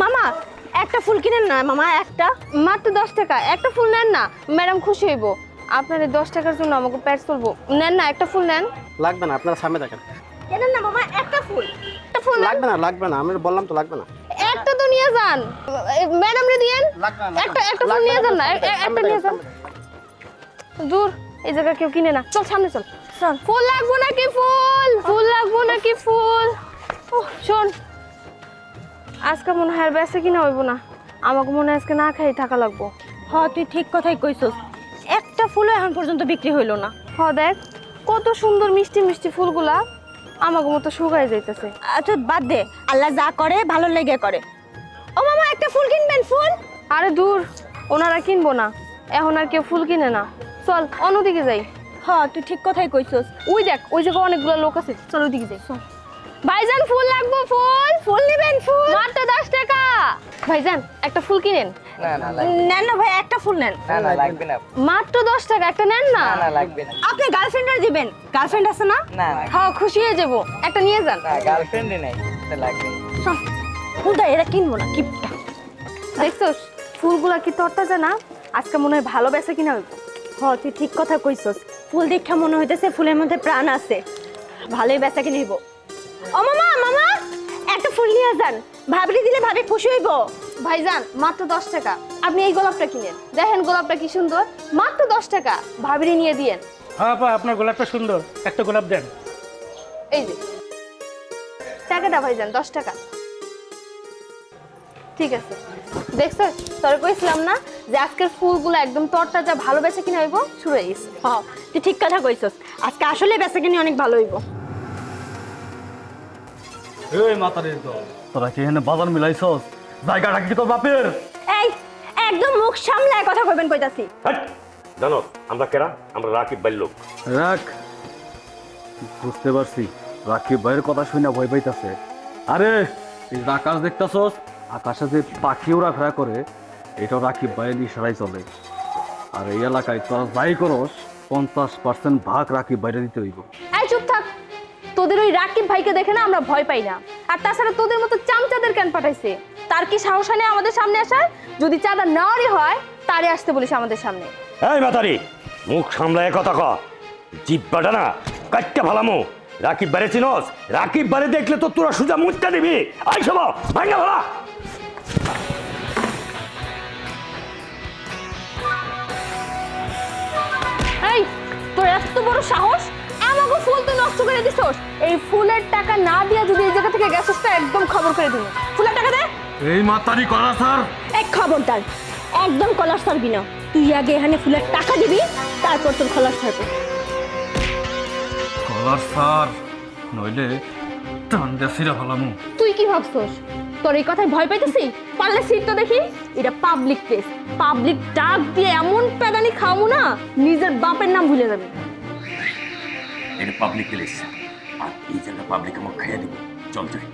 মামা একটা ফুল কিনেন না মামা, একটা মাত্র 10 টাকা, একটা ফুল নেন না, ম্যাডাম খুশি হইব। আপনার এই 10 টাকার জন্য আমাকে পেট চলবো, নেন না একটা ফুল নেন। লাগবে না, আপনারা সামনে দেখেন। কেনেন না মামা, একটা ফুল লাগবে না, লাগবে না, আমি বললাম তো লাগবে না। একটা তো নিয়ে যান, ম্যাডাম রে দিয়েন। একটা ফুল নিয়ে যান না, একটা নিয়ে যান। দূর, এই জায়গা কেউ কিনে না, চল সামনে চল। ফুল লাগবো নাকি ফুল লাগবো নাকি ফুল? শোন, আজকে মনে হয় বেঁচে কিনা হইব না, আমাকে মনে হয় আজকে না খাই থাকা লাগবো। তুই ঠিক কথাই কইছস, একটা ফুলও এখন পর্যন্ত বিক্রি হইল না। দেখ কত সুন্দর মিষ্টি মিষ্টি ফুলগুলা, আমাকে মতো শুকাই যাইতেছে। আচ্ছা বাদ দে, আল্লাহ যা করে ভালো লেগে করে। ও মামা একটা ফুল কিনবেন? ফুল? আরে দূর, ওনারা কিনবো না, এখন আর কেউ ফুল কিনে না, চল অন্যদিকে যাই। তুই ঠিক কথাই কইছস। ওই দেখ, ওই জায়গায় অনেকগুলো লোক আছে, চল ওইদিকে যাই। চল ভাইজান, ফুল লাগবো, ফুল নেবেন? ফুল মাত্র 10 টাকা। ভাইজান একটা ফুল কিনেন। নেন না ভাই, একটা ফুল নেন। না লাগবে না, মাত্র 10 টাকা, একটা নেন না। লাগবে না। আপনি গার্লফ্রেন্ডের দিবেন? গার্লফ্রেন্ড আছে না? না খুশি হয়ে যাবো, একটা নিয়ে যান। গার্লফ্রেন্ডই নাই, লাগবে না। ফুলটা এরা কিনবো না, কিপটা। দেখছস ফুলগুলা কি তরতাজা না? আজকে মনে হয় ভালো বেচা কিনা হইব। তুই ঠিক কথা কইছস, ফুল দেখা মনে হইতেছে ফুলের মধ্যে প্রাণ আছে, ভালোই বেচা কিনে হইব। ও মামা একটা ফুল নিয়ে যান, ভাবলি দিলে ভাবি খুশি হইব। ভাইজান মাত্র 10 টাকা, আপনি এই গোলাপটা কিনেন, দেখেন গোলাপটা কি সুন্দর, মাত্র 10 টাকা, ভাবিরে নিয়ে দিয়েন। হ্যাঁ আপা, আপনার গোলাপটা সুন্দর, একটা গোলাপ দেন। এই যে টাকাটা ভাইজান, 10 টাকা। ঠিক আছে, দেখছস তোর কইছিলাম না যে আজকের ফুলগুলো একদম তরতাজা ভালো বেচা কিনা হইব, শুরু হয়ে গেছে। তুই ঠিক কথা কইছস, আজকে আসলে বেচা কিনে অনেক ভালো হইব। এই মাতারির দল, তোরা কি এখানে বাজার মিলাইছস? জায়গাটা কি তোর বাপের? এই একদম মুখ সামলায় কথা কইবেন কইতাছি। জানো আমরা কেরা? আমরা রাকিব ভাইয়ের লোক। রাখ, বুঝতে পারছি রাকিব ভাইয়ের কথা শুনে ভয় পাইতাছে। আরে এই যে আকাশ দেখতাছস, আকাশে যে পাখি ওড়াফেরা করে, এটাও রাকিব ভাইয়ের ইশারায় চলে। আর এই এলাকায় তোরা যাই করস 50% ভাগ রাকিব ভাইরে দিতে হইব। এই চুপ থাক, তোদের ওই রাকিব ভাইকে দেখে না আমরা ভয় পাই না। আর তাছাড়া তোদের মতো চামচাদের কেন পাঠাইছে? তার কি সাহস নেই আমাদের সামনে আসার? যদি চাঁদা নেওয়ারই হয় তারে আসতে বলিস আমাদের সামনে। এই মাতারি, মুখ সামলায় কথা ক, জিব্বাটা না কাটটা ভালামো। রাকিব বারে চিনস? রাকিব বারে দেখলে তো তোরা সোজা মুচটা দিবি। আই সব ভাঙা ভালা। এই তোর এত বড় সাহস, আমাকে ফুল তো নষ্ট করে দিছস। এই ফুলের টাকা না দিয়া যদি এই জায়গা থেকে গেছস তো একদম খবর করে দিব। ফুলের টাকা দে। এই মাতারি করা স্যার, এক খবরদার, একদম কলার ছাড়বি না। তুই আগে এখানে ফুলের টাকা দিবি, তারপর তোর কলার ছাড়বো। কলার স্যার নইলে টান দিয়া সিরা ভালামু। তুই কি ভাবছস তোর এই কথায় ভয় পাইতেছি? পারলে সিট তো দেখি, এটা পাবলিক প্লেস, পাবলিক ডাক দিয়ে এমন পেদানি খামু না নিজের বাপের নাম ভুলে যাবি। এটা পাবলিক প্লেস, আর এই জায়গা পাবলিক আমাকে খাইয়া দিব। চল যাই,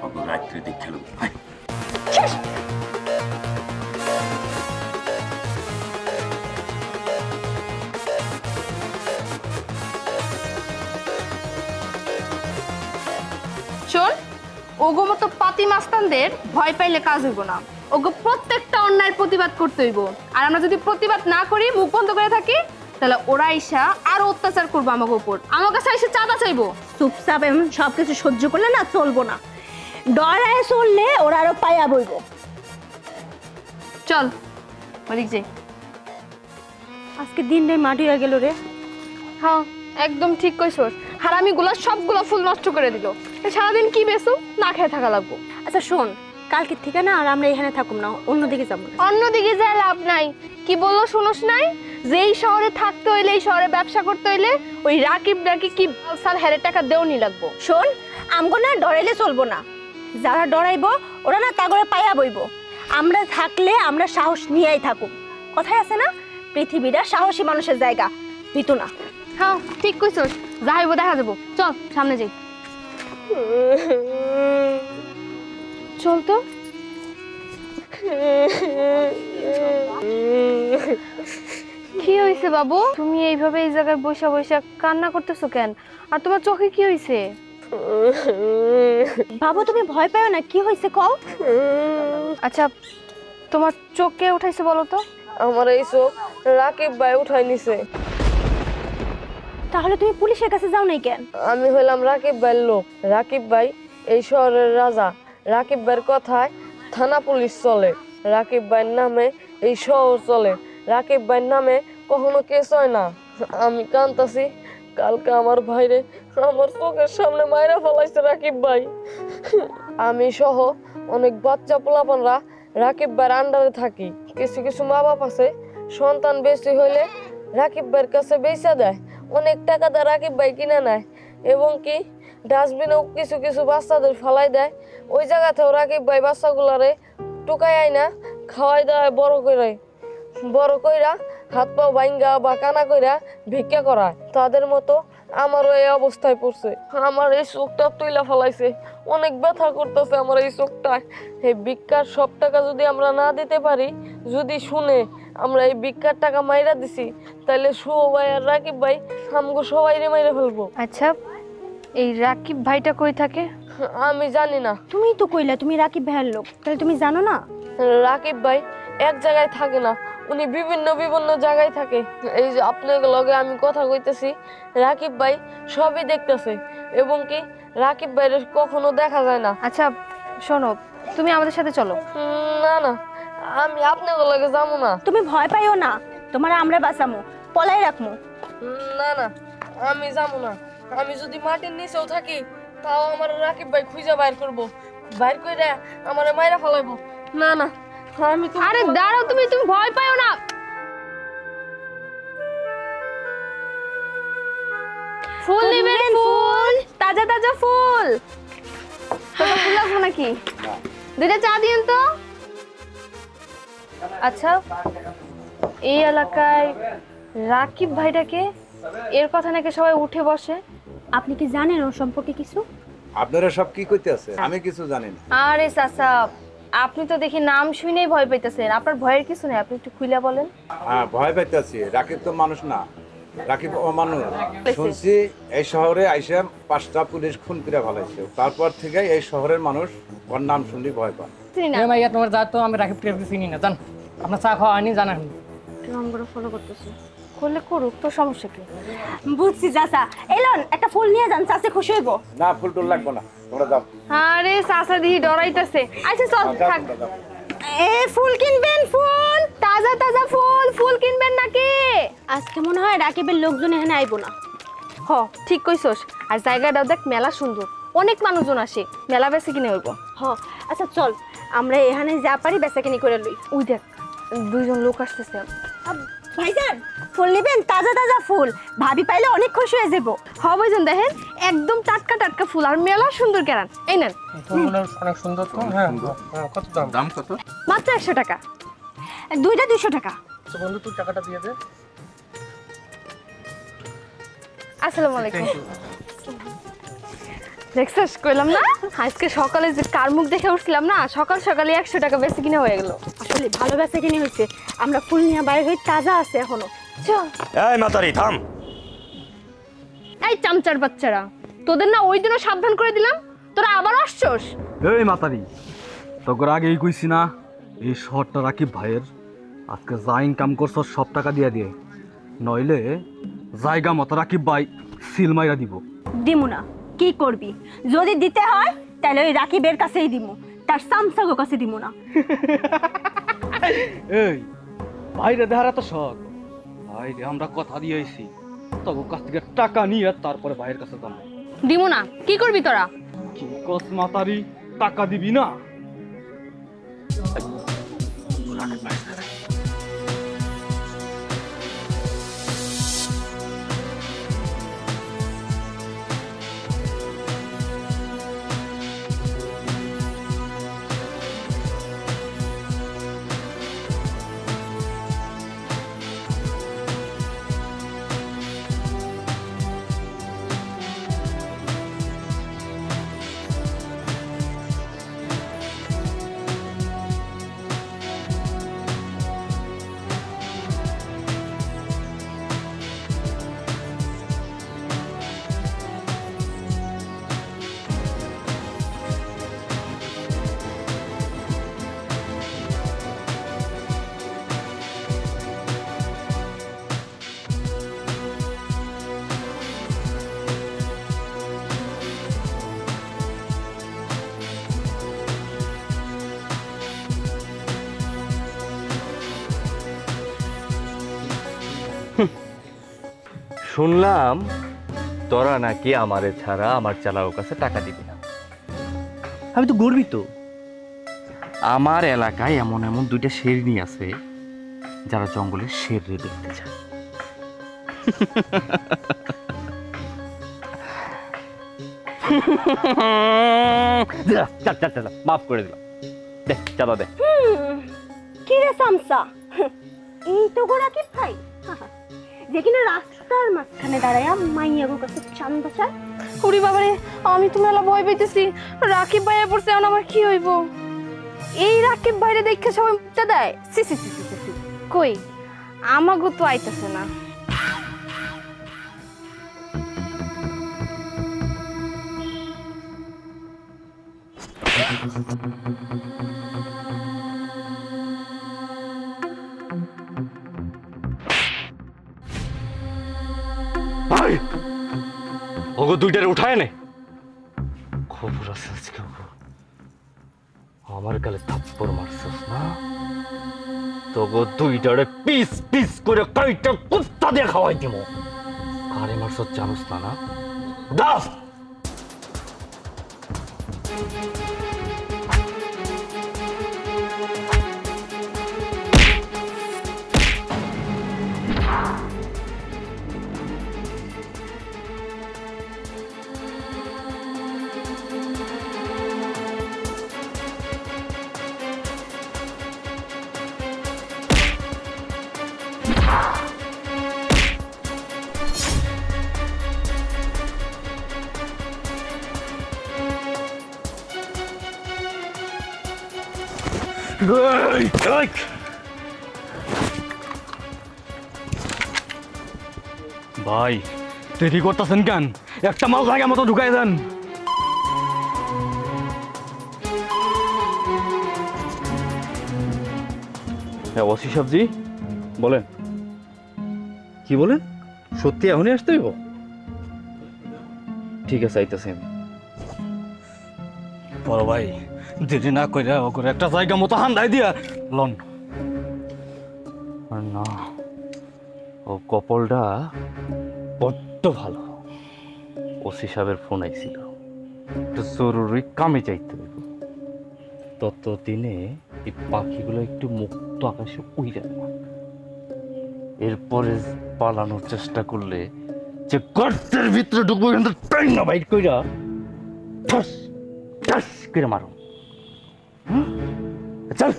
আমরা রাত্রে দেখ খেলব। শোন, ওগো মতো পাতি মাস্তানদের ভয় পাইলে কাজ হইব না। ওগো প্রত্যেকটা অন্যায়ের প্রতিবাদ করতে হইব। আর আমরা যদি প্রতিবাদ না করি, মুখ বন্ধ করে থাকি, তাহলে ওরা আইসা আরো অত্যাচার করবো আমাকে উপর। আমার কাছে এসে চাঁদা চাইবো। চুপচাপ এমন সবকিছু সহ্য করলে না চলবো না, ডরায় চললে ওরা আরো পায়া বইব। চল ওদিক যাই। আজকে দিনটাই মাটি হয়ে গেল রে। হ্যাঁ একদম ঠিক কইছস, হারামিগুলা সবগুলা ফুল নষ্ট করে দিল। সারাদিন কি বেসো, না খেয়ে থাকা লাগবো। আচ্ছা শোন, কালকের থেকে না আর আমরা এখানে থাকুম না, অন্যদিকে যাবো। অন্যদিকে যায় লাভ নাই। কি বললো শুনোস নাই? যেই শহরে থাকতে হইলে, এই শহরে ব্যবসা করতে হইলে ওই রাকিব নাকি কি সাল হেরে টাকা দেওনি লাগবো। শোন, আমগো না ডরাইলে চলবো না। যারা ডরাইবো ওরা না তাগরে পায়া বইব। আমরা থাকলে আমরা সাহস নিয়েই থাকুক। কথাই আছে না, পৃথিবীটা সাহসী মানুষের জায়গা, পিতু না। হ্যাঁ ঠিক কইছস, যাইবো দেখা যাবো। চল সামনে যাই। চল তো। কি হয়েছে বাবু? তুমি এইভাবে এই জায়গায় বসে বসে কান্না করতেছো কেন? আর তোমার চোখে কি হয়েছে? বাবু তুমি ভয় পাও না, কি হয়েছে কও? আচ্ছা তোমার চোখ কে উঠাইছে বলো তো? আমার এই চোখ রাকিব ভাই উঠাই নিছে। তাহলে তুমি পুলিশের কাছে যাও নাই কেন? আমি হইলাম রাকিব ভাইয়ের লোক। রাকিব ভাই এই শহরের রাজা। রাকিব ভাইয়ের কথায় থানা পুলিশ চলে। রাকিব ভাইয়ের নামে এই শহর চলে। রাকিব ভাইয়ের নামে কখনো কেস হয় না। আমি কাঁদতাছি, কালকে আমার ভাইরে আমার চোখের সামনে মাইরা ফেলাইছে রাকিব ভাই। আমি সহ অনেক বাচ্চা পোলাপানরা রাকিব ভাইয়ের আন্ডারে থাকি। কিছু কিছু মা বাপ আছে সন্তান বেশি হইলে রাকিব ভাইয়ের কাছে বেচা দেয়, অনেক টাকা দিয়ে রাকিব ভাই কিনে নেয় এবং কি ডাস্টবিনেও কিছু কিছু বাচ্চাদের ফালাই দেয়। ওই জায়গাতেও রাকিব ভাই বাচ্চাগুলারে টুকাই আইনা খাওয়াই দেয়, বড় কইরা হাত পা ভাঙ্গা বা কানা কইরা ভিক্ষা করায়। তাদের মতো আমারও এই অবস্থায় পড়ছে। আমার এই চোখটা তুইলা ফেলাইছে, অনেক ব্যথা করতেছে আমার এই চোখটায়। এই ভিক্ষার সব টাকা যদি আমরা না দিতে পারি, যদি শুনে আমরা এই ভিক্ষার টাকা মাইরা দিছি, তাহলে শুভ ভাই আর রাকিব ভাই আমগো সবাইরে মাইরা ফেলবো। আচ্ছা এই রাকিব ভাইটা কই থাকে? আমি জানি না। তুমি তো কইলা তুমি রাকিব ভাইয়ের লোক, তাহলে তুমি জানো না? রাকিব ভাই এক জায়গায় থাকে না, উনি বিভিন্ন বিভিন্ন জায়গায় থাকে। এই যে আপনার লগে আমি কথা কইতেছি, রাকিব ভাই সবই দেখতেছে এবং কি রাকিব ভাইয়ের কখনো দেখা যায় না। আচ্ছা শোনো, তুমি আমাদের সাথে চলো। না না, আমি আপনার লগে যাবো না। তুমি ভয় পাইও না, তোমার আমরা বাঁচামো, পলাই রাখমু। না না, আমি যাবো না। আমি যদি মাটির নিচেও থাকি তাও আমার রাকিব ভাই খুঁজে বাইর করবো, বাইর করে আমার মাইরা ফেলাইবো। না না, আমি তো আরে দাঁড়াও, তুমি ভয় পাইও না। ফুল নেবেন? ফুল, তাজা তাজা ফুল। তোমার ফুল লাগবে নাকি? দুইটা চা দিন তো। আচ্ছা এই এলাকায় রাকিব ভাইটাকে, এর কথা নাকি সবাই উঠে বসে। আপনি কি জানেন ওর সম্পর্কে কিছু? আপনারা সব কি করতে আছে? আমি কিছু জানি না। আরে চাচা, আপনি তো দেখি নাম শুনেই ভয় পাইতেছেন। আপনার ভয়ের কিছু নেই, আপনি একটু খুলে বলেন। হ্যাঁ, ভয় পাইতেছি। রাকিব তো মানুষ না, রাকিব অমানুষ। শুনছি এই শহরে আইসা 5টা পুলিশ খুন করে ফেলাইছে। তারপর থেকে এই শহরের মানুষ ওর নাম শুনলে ভয় পায়। চিনি না। ভাইয়া তোমার যা তো আমি রাকিব টিকিপ চিনি না, জান আপনার চা খাওয়া হয়নি জানেন। নম্বরে ফলো করতেছি। করলে করুক, তো সমস্যা কি? বুঝছি চাচা, এলন একটা ফুল নিয়ে যান, চাচা খুশি হইব। না, ফুল টুল লাগবে না, তোমরা যাও। আরে চাচা দিহি ডরাইতেছে। আচ্ছা চল থাক। এ ফুল কিনবেন? ফুল তাজা তাজা ফুল, ফুল কিনবেন নাকি? আজকে মনে হয় রাকিবের লোকজন এখানে আইবো না। হ ঠিক কইছস। আর জায়গাটাও দেখ মেলা সুন্দর, অনেক মানুষজন আসে, মেলা বেশি কিনে হইব। হ আচ্ছা চল, আমরা এখানে যা পারি বেচাকেনি করে লই। ওই দেখ দুইজন লোক আসতেছে। ভাইজান ফুল নেবেন? তাজা তাজা ফুল, ভাবি পাইলে অনেক খুশি হয়ে যাবো। হ ভাইজান দেখেন, একদম টাটকা টাটকা ফুল আর মেলা সুন্দর কেরান। এই নেন। অনেক সুন্দর তো। হ্যাঁ, কত দাম? দাম কত? মাত্র 100 টাকা। দুইটা 200 টাকা। তো বন্ধু তুই টাকাটা দিয়ে দে। আসসালামু আলাইকুম। দেখছস কইলাম না, আজকে সকালে যে কার মুখ দেখে উঠছিলাম না, সকাল সকালে 100 টাকা বেশি কিনে হয়ে গেল। আসলে ভালো বেচাকেনি হয়েছে। আমরা ফুল নিয়ে বাইরে হই, তাজা আছে এখনো। চল। এই মাতারি থাম। এই চামচার বাচ্চারা, তোদের না ওই দিনও সাবধান করে দিলাম, তোরা আবার আসছস। এই মাতারি, তোর আগেই কইছি না এই শহরটা রাকিব ভাইয়ের। আজকে যা ইনকাম করছ সব টাকা দিয়ে দিয়ে, নইলে জায়গা মতো রাকিব ভাই সিল মাইরা দিব। দিমু না, কি করবি? যদি দিতে হয় তাহলে ওই রাকিবের কাছেই দিমু, তার সামসাগো কাছে দিমু না। এই ভাইরে দেহার এত শখ? ভাইরে আমরা কথা দিয়েছি তবু কাছ থেকে টাকা নিয়ে তারপরে ভাইয়ের কাছে যাবো। দিমু না, কি করবি তোরা? কি কস মাতারি, টাকা দিবি না? শুনলাম তোরা নাকি আমারে ছাড়া আমার চালাও কাছে টাকা দিবি না। আমি তো গর্বিত। আমার এলাকায় এমন এমন 2টা শেরনি আছে যারা জঙ্গলের শেররে দেখতে চায়। মাফ করে দিলাম, দে চাঁদা দে। কি রে সামসা, এই তো রাকিব ভাই যে কিনা রাস্তার মাঝখানে দাঁড়ায়া মাইয়াগুর কাছে চান্দা চায়। ওরে বাবারে, আমি তো মেলা ভয় পাইতেছি। রাকিব ভাইয়া পড়ছে, এখন আমার কি হইব? এই রাকিব ভাইরে দেখে সবাই মুখটা দেয়। সি সি সি সি সি, কই আমাগো তো আইতাছে না। ভাই ওগো 2টারে উঠায় নে, খবর আছে আজকে। আমার গালে থাপ্পড় মারছিস না, তোগো 2টারে পিস পিস করে কয়টা কুত্তা দিয়ে খাওয়াই দিব। কারে মারছিস জানোস না? না দাস ভাই দেরি করতেছেন কেন? একটা মাল জায়গা মতো ঢুকাই দেন। হ্যাঁ ওসি সাহেবজি বলেন। কি বলেন? সত্যি এখনই আসতে হইব? ঠিক আছে আইতেছি আমি। বড় ভাই দেরি না কইরা ওকে একটা জায়গা মতো হান্দাই দিয়া লন। আর না, ও কপলটা বড্ড ভালো। ওসি সাহেবের ফোন আইছিল, একটু জরুরি কামে যাইতে হইব। ততদিনে এই পাখিগুলো একটু মুক্ত আকাশে উড়ে না, এরপরে পালানোর চেষ্টা করলে যে গর্তের ভিতরে ঢুকবো কিন্তু টাইম না বাইট কইরা ঠাস ঠাস করে মারো। চল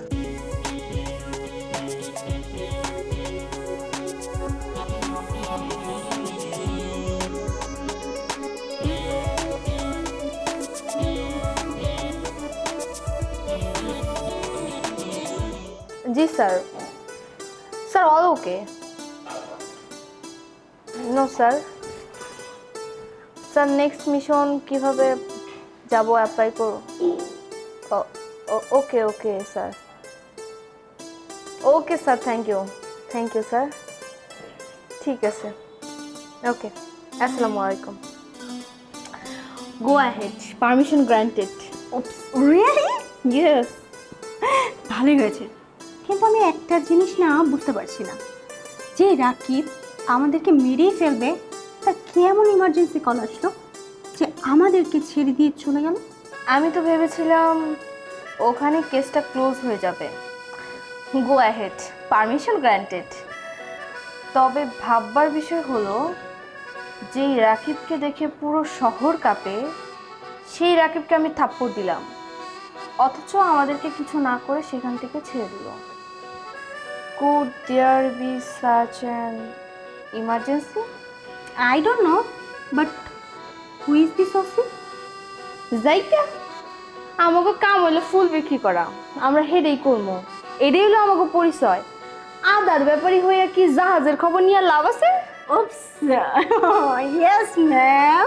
জি sir. Sir all okay. No sir. Sir next mission কিভাবে যাব, অ্যাপ্লাই করব? Okay okay sir. Okay sir, thank you sir. ঠিক আছে, ওকে। আসসালামু আলাইকুম। Go ahead, permission granted. Really? Yes. ভালোই হয়েছে, কিন্তু আমি একটা জিনিস না বুঝতে পারছি না, যে রাকিব আমাদেরকে মেরেই ফেলবে, তার কেমন ইমার্জেন্সি কল আসলো যে আমাদেরকে ছেড়ে দিয়ে চলে গেল? আমি তো ভেবেছিলাম ওখানে কেসটা ক্লোজ হয়ে যাবে। গো অ্যাহেড, পারমিশন গ্রান্টেড। তবে ভাববার বিষয় হলো, যেই রাকিবকে দেখে পুরো শহর কাঁপে, সেই রাকিবকে আমি থাপ্পড় দিলাম, অথচ আমাদেরকে কিছু না করে সেখান থেকে ছেড়ে দিল। Could there be such an emergency? I don't know, but who is this Osi? যাইকা আমাকে কাম হলো ফুল বিক্রি করা, আমরা হেডেই করবো। এটাই হলো আমাকে পরিচয়। আদার ব্যাপারী হইয়া কি জাহাজের খবর নিয়ে লাভ আছে? Oops. Yes, ma'am.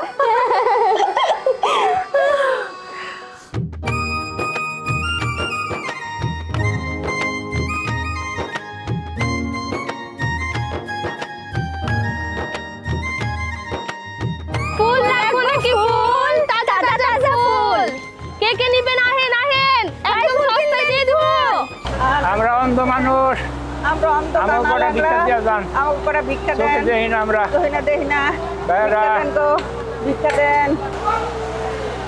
ফুল লাগবো নাকি? ফুল তাজা তাজা ফুল। কে কে নিবেন? আহেন আহেন, একদম সস্তায় দিয়ে দিব। আমরা অন্ধ মানুষ, আমরা অন্ধ আমার কানা করে ভিক্ষা লাগলা দিয়া যান আমাকে করে ভিক্ষা চোখে দেন দেখি না আমরা দেখি না বেড়া। ভিক্ষা দেন গো ভিক্ষা দেন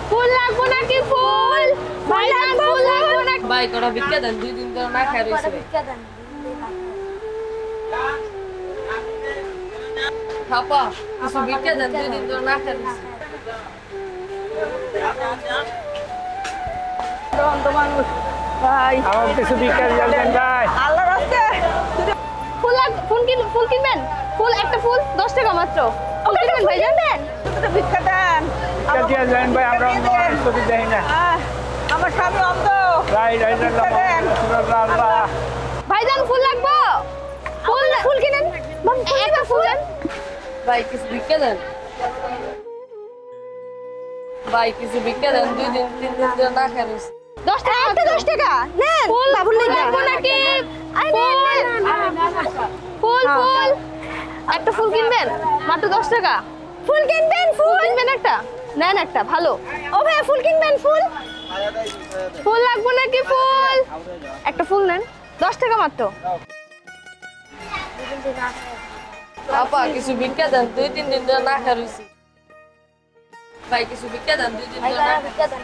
ফুল লাগবো নাকি ফুল ভাইজান ফুল লাগবো নাকি ভাই কটা ভিক্ষা দেন 2 দিন ধরে না খাই রইছে পাপা কিছু ভিক্ষা দেন 2 দিন ধরে না খাই রইছে অন্ধ মানুষ ভাই আমার কিছু ভিক্ষা দিয়া দেন ভাই আল্লাহর রাস্তে ফুল কিনবেন ফুল একটা ফুল 10 টাকা মাত্র ফুল কিনবেন ভাইজান ভিক্ষা দেন ভিক্ষা দিয়া দেন ভাই আমরা অন্ধ মানুষ চোখে দেখি না আমার স্বামী অন্ধ রাই রাই আল্লাহ ভাইজান ফুল লাগবো ফুল কিনেন একটা ফুল দেন ভাই কিছু ভিক্ষা দেন ভাই কিছু ভিক্ষা দেন 2 দিন 3 দিন ধরে না খাই রইছে 10 টাকা একটা 10 টাকা নেন বাবুর লাগবে লাগবো নাকি ফুল একটা ফুল কিনবেন মাত্র 10 টাকা ফুল কিনবেন ফুল কিনবেন একটা নেন একটা ভালো ও ভাই ফুল কিনবেন ফুল ফুল লাগবো নাকি ফুল একটা ফুল নেন 10 টাকা মাত্র আপা কিছু ভিক্ষা দেন 2-3 দিন ধরে না খাই রইছি ভাই কিছু ভিক্ষা দেন 2 দিন ধরে না ভিক্ষা দেন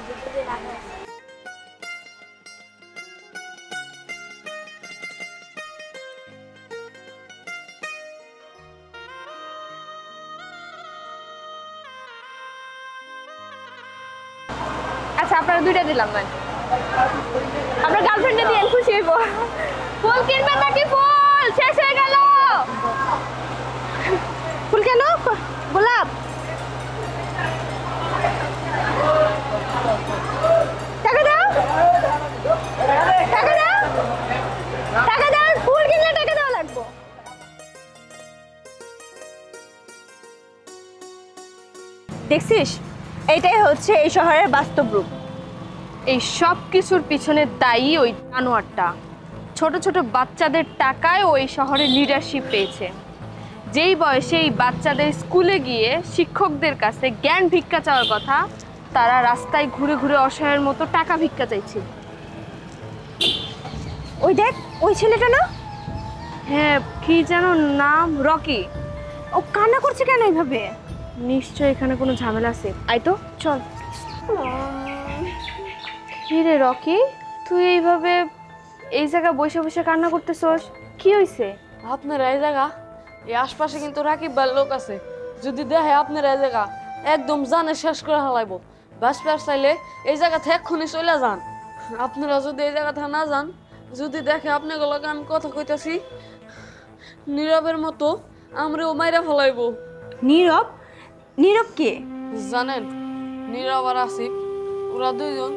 আচ্ছা আপনারা দুইটা দিলাম ভাই আপনার গার্লফ্রেন্ডে দিয়ে খুশি হইব ফুল কিনবেন নাকি ফুল শেষ হয়ে গেল ফুল কেন গোলাপ টাকা দাও টাকা দাও টাকা দাও ফুল কিনলে টাকা দেওয়া লাগবে দেখছিস এইটাই হচ্ছে এই শহরের বাস্তব রূপ এই সব কিছুর পিছনে দায়ী ওই জানোয়ারটা ছোট ছোট বাচ্চাদের টাকায় ওই শহরে লিডারশিপ পেয়েছে যেই বয়সে এই বাচ্চাদের স্কুলে গিয়ে শিক্ষকদের কাছে জ্ঞান ভিক্ষা চাওয়ার কথা তারা রাস্তায় ঘুরে ঘুরে অসহায়ের মতো টাকা ভিক্ষা চাইছে ওই দেখ ওই ছেলেটা না হ্যাঁ কি যেন নাম রকি ও কান্না করছে কেন এইভাবে নিশ্চয় এখানে কোনো ঝামেলা আছে আই তো চল কি রে রকি তুই এইভাবে এই জায়গা বসে বসে কান্না করতেছস কি হইছে আপনার এই জায়গা এই আশপাশে কিন্তু রাকিব ভাইয়ের লোক আছে যদি দেখে আপনার এই জায়গা একদম জানে শেষ করে হালাইব বাসপার চাইলে এই জায়গা থেকে এক্ষুনি চলে যান আপনারা যদি এই জায়গা থেকে না যান যদি দেখে আপনার লগে আমি কথা কইতাছি নীরবের মতো আমরাও মাইরা ফেলাইব নীরব নীরব কে জানেন নীরব আর আসিফ ওরা দুইজন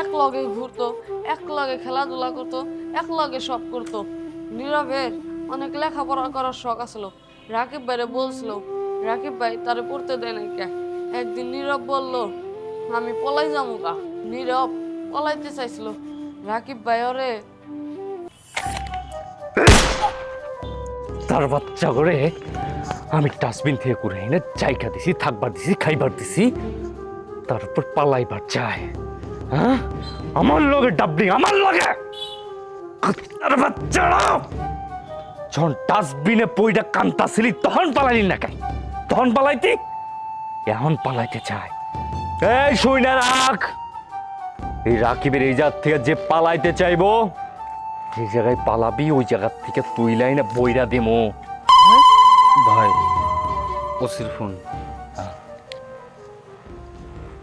এক লগে ঘুরতো এক লগে খেলাধুলা করতো এক লগে সব করতো নীরবের অনেক লেখাপড়া করার শখ আসলো রাকিব ভাইরে বলছিল রাকিব ভাই তারে পড়তে দেয় নাই কে একদিন নীরব বলল আমি পলাই যাবো গা নীরব পলাইতে চাইছিল রাকিব ভাই ওরে তার বাচ্চা করে আমি ডাস্টবিন থেকে করে এনে জায়গা দিছি থাকবার দিছি খাইবার দিছি তারপর পালাইবার চায় হ্যাঁ আমার লগে ডাবলিং আমার লগে তার বাচ্চারা যখন ডাস্টবিনে পইটা কান্তাছিলি তখন পালাইলি না কেন তখন পালাইতি এখন পালাইতে চায় এই শুই না রাখ এই রাকিবের এই জায়গা থেকে যে পালাইতে চাইবো যে জায়গায় পালাবি ওই জায়গা থেকে তুই লাইনে বইরা দেমো ভাই ওসির ফোন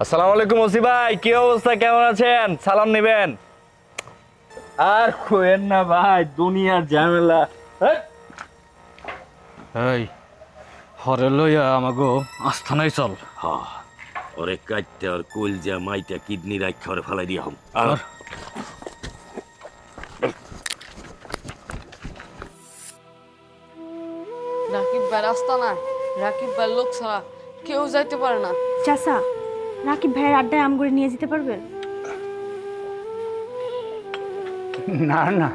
আসসালামু আলাইকুম ওসি ভাই কি অবস্থা কেমন আছেন সালাম নেবেন আর কোয়েন না ভাই দুনিয়ার ঝামেলা এই হরে লইয়া আমাগো আস্থানাই চল হ্যাঁ ওরে কাটতে আর কলজা মাইটা কিডনি রাখা ওরে ফেলাই দিয়া হম আর রাকিব ভাই রাস্তা না রাকিব ভাই লোক ছাড়া কেউ যাইতে পারে না চাচা রাকিব ভাইয়ের আড্ডায় আম করে নিয়ে যেতে পারবেন না না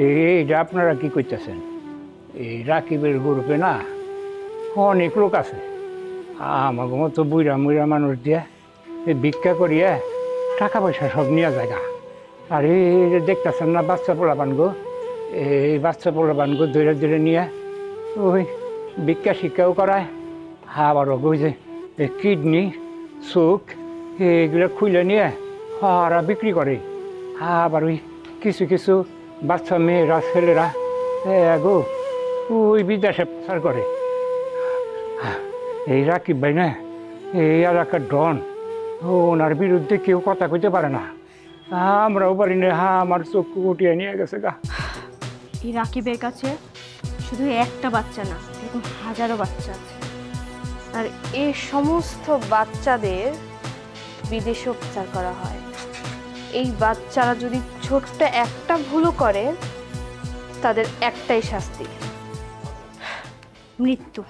এইটা আপনারা কি করতেছেন এই রাকিবের গ্রুপে না অনেক লোক আছে আমাকে মতো বুড়া মুড়া মানুষ দিয়া এই ভিক্ষা করিয়া টাকা পয়সা সব নিয়ে জায়গা আর এই দেখতেছেন না বাচ্চা পোলাপান গো এই বাচ্চা পোলাবানকে ধরে ধরে নিয়ে ওই ভিক্ষা শিক্ষাও করায়, আবারও ওই যে কিডনি চোখ এইগুলো খুলে নিয়ে হারা বিক্রি করে। আবার ওই কিছু কিছু বাচ্চা মেয়েরা ছেলেরা গো ওই বিদেশে পাচার করে। এই রাকিব ভাই না এই এলাকার ডন, ওনার বিরুদ্ধে কেউ কথা কইতে পারে না। আমরাও পারি না, আমার চক্ষু উঠিয়ে নিয়ে গেছে গা। এই রাকিবের কাছে শুধু একটা বাচ্চা না, এরকম হাজারো বাচ্চা আছে। আর এই সমস্ত বাচ্চাদের বিদেশে পাচার করা হয়। এই বাচ্চারা যদি ছোট্ট একটা ভুলও করে, তাদের একটাই শাস্তি, মৃত্যু।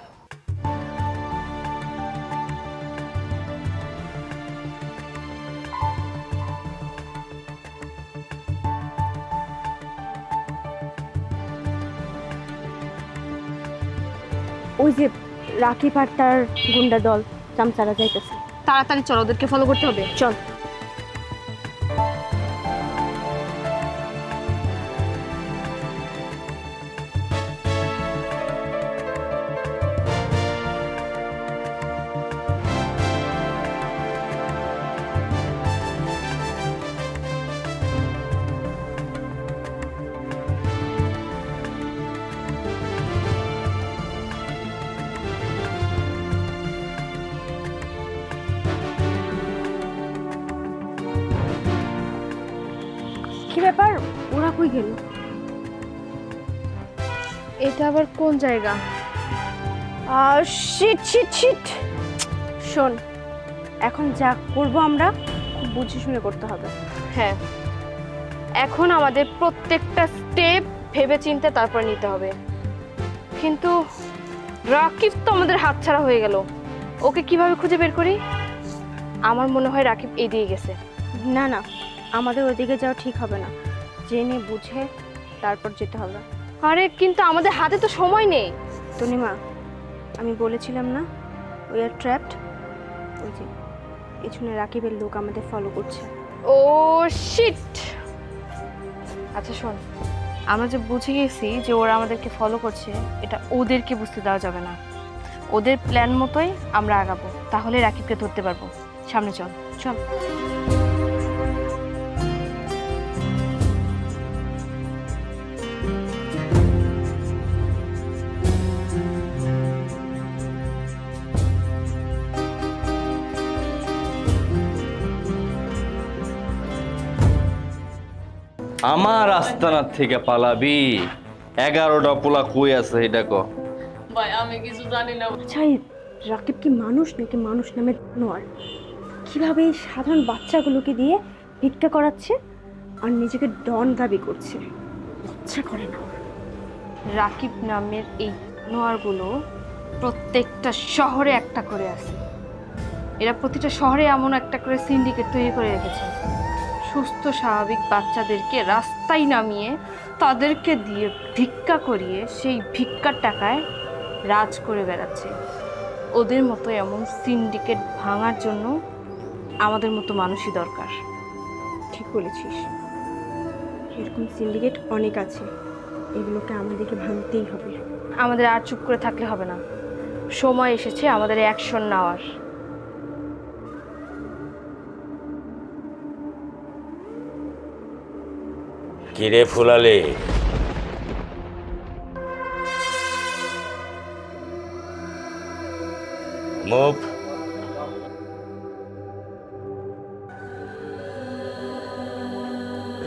ওই যে রাকিব আর তার গুন্ডা দল চামচারা যাইতেছে। তাড়াতাড়ি চল, ওদেরকে ফলো করতে হবে। চল। কি ব্যাপার, ওরা কই গেল? এটা আবার কোন জায়গা? Shit shit shit. শোন, এখন যা করব আমরা খুব বুঝে শুনে করতে হবে। হ্যাঁ, এখন আমাদের প্রত্যেকটা স্টেপ ভেবে চিন্তে তারপর নিতে হবে। কিন্তু রাকিব তো আমাদের হাতছাড়া হয়ে গেল, ওকে কিভাবে খুঁজে বের করি? আমার মনে হয় রাকিব এদিকে গেছে। না না, আমাদের ওইদিকে যাওয়া ঠিক হবে না, জেনে বুঝে তারপর যেতে হবে। আরে কিন্তু আমাদের হাতে তো সময় নেই। তনিমা, আমি বলেছিলাম না ওই আর ট্র্যাপড। ওই যে পিছনে রাকিবের লোক আমাদের ফলো করছে। ও শিট। আচ্ছা শোন, আমরা যে বুঝে গেছি যে ওরা আমাদেরকে ফলো করছে, এটা ওদেরকে বুঝতে দেওয়া যাবে না। ওদের প্ল্যান মতোই আমরা আগাবো, তাহলে রাকিবকে ধরতে পারবো। সামনে চল। চল। আমার আস্তানার থেকে পালাবি? 11টা পোলা কই আছে এটা ক? ভাই আমি কিছু জানি না। আচ্ছা, এই রাকিব কি মানুষ নাকি মানুষ নামে জানোয়ার? কিভাবে এই সাধারণ বাচ্চাগুলোকে দিয়ে ভিক্ষা করাচ্ছে আর নিজেকে ডন দাবি করছে? লজ্জা করে না? রাকিব নামের এই নোয়ারগুলো প্রত্যেকটা শহরে একটা করে আছে। এরা প্রতিটা শহরে এমন একটা করে সিন্ডিকেট তৈরি করে রেখেছে। সুস্থ স্বাভাবিক বাচ্চাদেরকে রাস্তায় নামিয়ে তাদেরকে দিয়ে ভিক্ষা করিয়ে সেই ভিক্ষার টাকায় রাজ করে বেড়াচ্ছে। ওদের মতো এমন সিন্ডিকেট ভাঙার জন্য আমাদের মতো মানুষই দরকার। ঠিক বলেছিস, এরকম সিন্ডিকেট অনেক আছে, এগুলোকে আমাদেরকে ভাঙতেই হবে। আমাদের আর চুপ করে থাকলে হবে না, সময় এসেছে আমাদের অ্যাকশন নেওয়ার। কিরে ফুলালে, মুভ।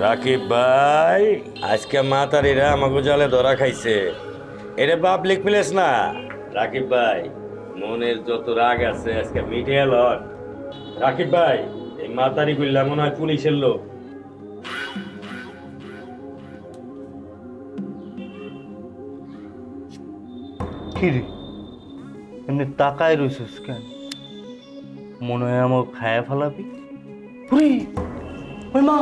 রাকিব ভাই, আজকে মাতারিরা আমাকে জালে ধরা খাইছে। এটা পাবলিক প্লেস না। রাকিব ভাই, মনের যত রাগ আছে আজকে মিটিয়ে লন। রাকিব ভাই, এই মাতারি গুলা মনে হয় পুলিশের লোক। কিরে এমনি তাকায় রইছিস কেন? মনে হয় আমার খায়া ফেলাবি? ওই মা,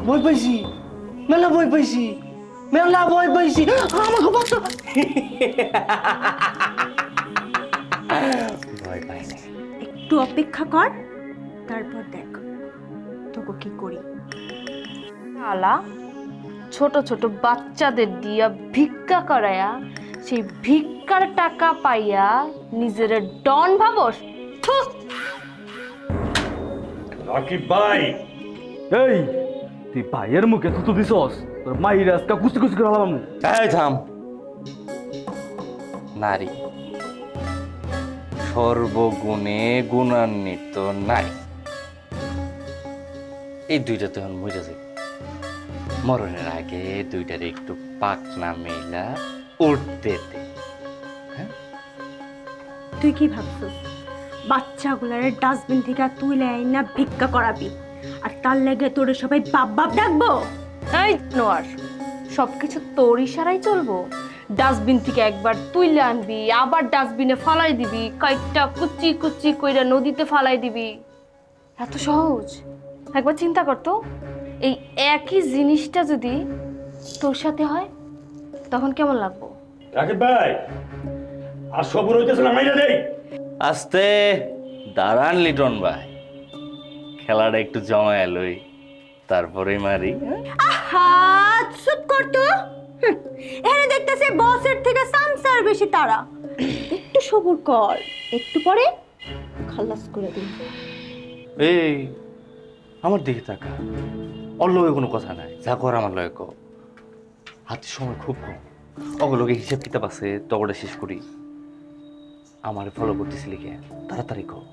ভয় পাইছি, মেলা ভয় পাইছি, মেলা ভয় পাইছি, আমাকে বাঁচা। ভয় পাই না, একটু অপেক্ষা কর, তারপর দেখ তোকে কি করি। আলা, ছোট ছোট বাচ্চাদের দিয়া ভিক্ষা করায়া সেই ভিক্ষার টাকা পাইয়া নিজের ডন ভাবস? রাকিব ভাই, এই তুই ভাইয়ের মুখে থুতু দিছস, তোর মাইরা আজকে কুচি কুচি করে হলাম। এই থাম। নারী সর্বগুণে গুণান্বিত নারী, এই দুইটা তো এখন মরে যাবে। মরণের আগে দুইটার একটু পাকনা মেলা উঠতে দে। তুই কি ভাবছিস বাচ্চাগুলার ডাস্টবিন থেকে তুলে না ভিক্ষা করাবি আর তার লেগে তোরে সবাই বাপ বাপ ডাকবো? এই নোয়ার, সবকিছু তোর ইশারায় চলবো? ডাস্টবিন থেকে একবার তুইলে আনবি, আবার ডাস্টবিনে ফালাই দিবি, কয়েকটা কুচি কুচি কইরা নদীতে ফালাই দিবি, এত সহজ? একবার চিন্তা করতো, এই একই জিনিসটা যদি তোর সাথে হয় তখন কেমন লাগবো? রাকিব ভাই, আর সবুর হইতেছে না, মাইরা দেই। আস্তে দাঁড়ান লিটন ভাই, খেলাটা একটু জমায় লই, তারপরেই মারি। আহা, চুপ কর তো। এখানে দেখতেছে বসের থেকে সামসার বেশি তারা। একটু সবুর কর, একটু পরে খালাস করে দিন। এই আমার দিকে তাকা, ওর লগে কোনো কথা নাই, যা কর আমার লগে কর। হাতে সময় খুব কম, ওগুলোকে হিসাব কিতাব আছে, তগটা শেষ করি। আমার ফলো করতেছিলি কে? তাড়াতাড়ি কর।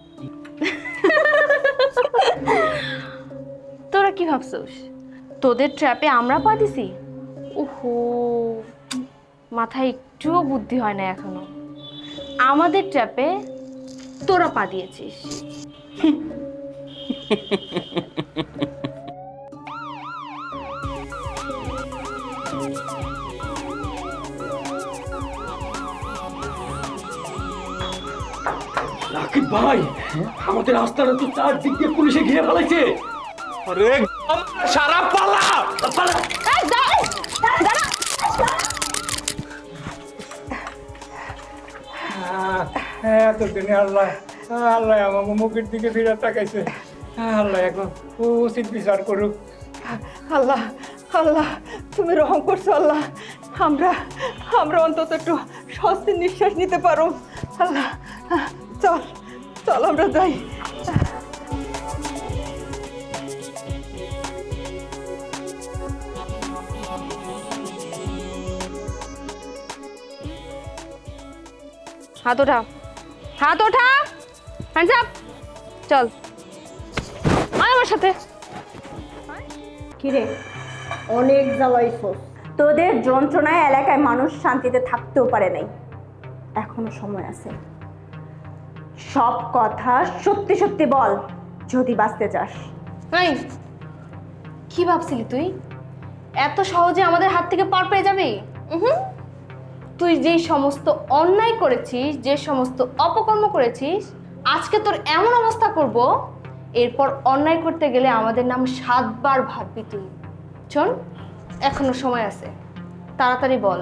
তোরা কি ভাবছিস তোদের ট্র্যাপে আমরা পা দিছি? ওহো, মাথায় একটুও বুদ্ধি হয় না এখনো। আমাদের ট্র্যাপে তোরা পা দিয়েছিস। রাকিব ভাই, আমাদের রাস্তাটা তো চারদিক দিয়ে পুলিশে ঘিরে ফেলাইছে। আরে সারা পালা পালা। এতদিনে আল্লাহ আল্লাহ আমার মুখের দিকে ফিরে তাকাইছে। আল্লাহ এখন উচিত বিচার করুক। আল্লাহ আল্লাহ, তুমি রহম করছো আল্লাহ। আমরা আমরা অন্তত একটু স্বস্তির নিঃশ্বাস নিতে পারো আল্লাহ। চল চল আমরা যাই। হাত ওঠা, হাত ওঠা, হ্যান্ডস আপ। চল আয় আমার সাথে। কিরে, অনেক জ্বালাইছস। তোদের যন্ত্রণায় এলাকায় মানুষ শান্তিতে থাকতেও পারে নাই। এখনো সময় আছে, সব কথা সত্যি সত্যি বল যদি বাঁচতে চাস। এই কি ভাবছিলি তুই এত সহজে আমাদের হাত থেকে পার পেয়ে যাবি? তুই যে সমস্ত অন্যায় করেছিস, যে সমস্ত অপকর্ম করেছিস, আজকে তোর এমন অবস্থা করব, এরপর অন্যায় করতে গেলে আমাদের নাম 7 বার ভাববি তুই। শোন, এখনো সময় আছে, তাড়াতাড়ি বল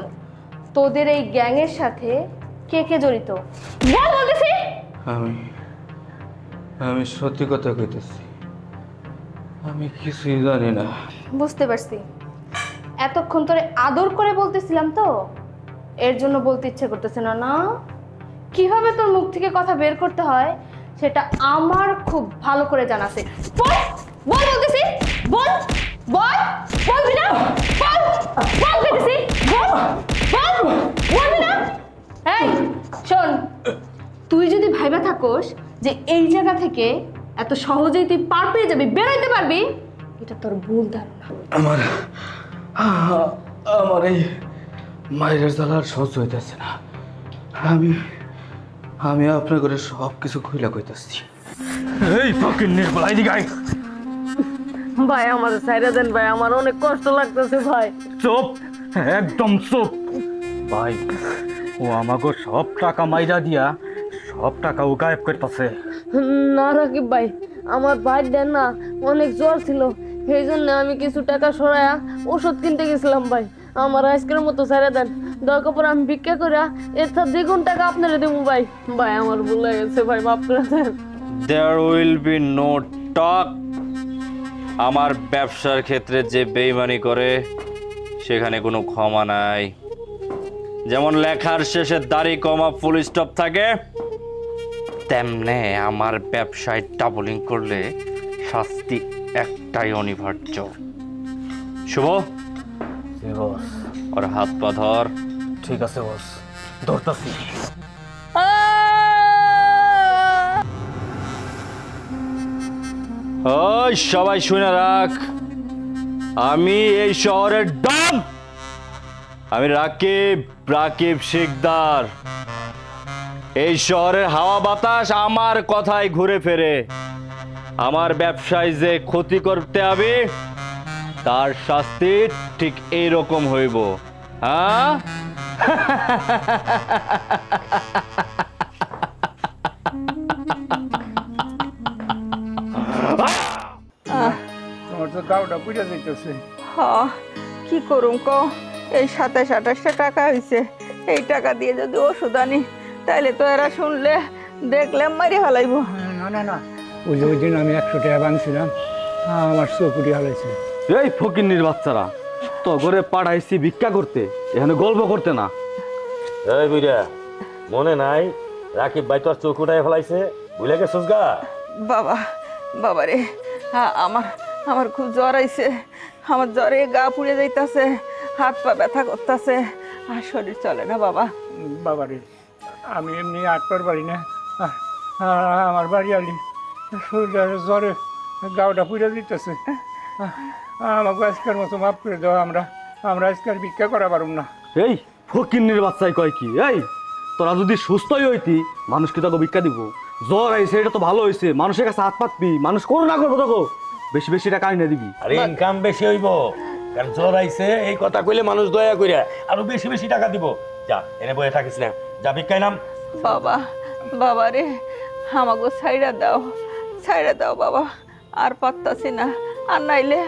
তোদের এই গ্যাংয়ের সাথে কে কে জড়িত? বল বলতেছি। আমি সত্যি কথা কইতেছি, আমি কিছুই জানি না। বুঝতে পারছি, এতক্ষণ তোরে আদর করে বলতেছিলাম তো, এর জন্য বলতে ইচ্ছে করতেছে না। না, কিভাবে তোর মুখ থেকে কথা বের করতে হয় সেটা আমার খুব ভালো করে জানা আছে। বল বল বলতেছি, বল বল, বলবি না? বল বল বলতেছি, বল বল, বলবি না? এই শোন, তুই যদি ভাইবা থাকোস যে এই জায়গা থেকে এত সহজেই তুই পার পেয়ে যাবি, বেরোইতে পারবি, এটা তোর ভুল ধারণা। আমার এই মায়ের জ্বালার সহ্য হইতেছে না। আমি আপনার করে সব কিছু খুইলা কইতাছি। এই ফাকির নির্বল, আইদি গাই। ভাই আমাদের সাইডে দেন ভাই, আমার অনেক কষ্ট লাগতেছে ভাই। চুপ, একদম চুপ। ভাই, ও আমাকে সব টাকা মাইরা দিয়া সব টাকা ও গায়েব করতেছে। না রাকিব ভাই, আমার ভাই দেন না অনেক জ্বর ছিল, সেই জন্য আমি কিছু টাকা সরাইয়া ওষুধ কিনতে গেছিলাম ভাই। আমার আজকের মতো ছেড়ে দেন, দরকার পরে আমি ভিক্ষা করে এর সাথে দ্বিগুণ টাকা আপনারা দেবো ভাই। ভাই আমার ভুল হয়ে গেছে ভাই, মাফ করে দেন। There will be no talk. আমার ব্যবসার ক্ষেত্রে যে বেইমানি করে সেখানে কোনো ক্ষমা নাই। যেমন লেখার শেষে দাড়ি কমা ফুল স্টপ থাকে, তেমনে আমার ব্যবসায় ডাবলিং করলে শাস্তি একটাই অনিবার্য। শুভ, ওর হাত পা ধর। ঠিক আছে বস, ধরতাছি। ওই সবাই শুনে রাখ, আমি এই শহরের ডন। আমি রাকিব শিকদার। এই শহরের হাওয়া বাতাস আমার কথায় ঘুরে ফেরে। আমার ব্যবসায় যে ক্ষতি করতে হবে তার শাস্তি ঠিক এইরকম হইব। হ্যাঁ, তোমার তো গাওটা বুঝা যাইতেছে। হ, কি করুম ক, এই 27-28টা টাকা হয়েছে। এই টাকা দিয়ে যদি ওষুধ আনি তাইলে তো এরা শুনলে দেখলে মারি ফেলাইব। না না না, ওই যে ওই দিন আমি 100 টাকা বানছিলাম, আমার চকুটি হারাইছে। এই ফকিন্নির বাচ্চারা, তো ঘরে পাঠাইছি ভিক্ষা করতে, এখানে গল্প করতে না। এই বুইরা, মনে নাই রাকিব ভাই তোর চোখ উঠায় ফেলাইছে, ভুলে গেছিস গা? বাবা, বাবা রে, আমার খুব জ্বর আইছে। আমার জ্বরে গা পুড়ে যাইতাছে, হাত পা ব্যথা করতেছে, আর শরীর চলে না বাবা। বাবা রে, আমি এমনি আটবার পারি না, আমার বাড়ি আলি শরীরের জ্বরে গাওটা পুড়ে দিতেছে। আমাকে আজকের মতো মাফ করে দেওয়া, আমরা আজকের ভিক্ষা করা পারুম না। এই ফকিন্নির বাচ্চাই কয় কি, এই তোরা যদি সুস্থই হইতি মানুষকে তোকে ভিক্ষা দিব। জ্বর আইছে, এটা তো ভালো হয়েছে, মানুষের কাছে হাত পাতবি, মানুষ করো না করবো তোকে বেশি বেশি টাকা আইনা দিবি। আরে ইনকাম বেশি হইব, কারণ জ্বর আইছে এই কথা কইলে মানুষ দয়া কইরা আরো বেশি বেশি টাকা দিব। যা, এনে বয়ে থাকিস না, যা ভিক্ষায় নাম। বাবা, বাবা রে, আমাকে ছাইড়া দাও বাবা, আর পারতাছি না। আর নাইলে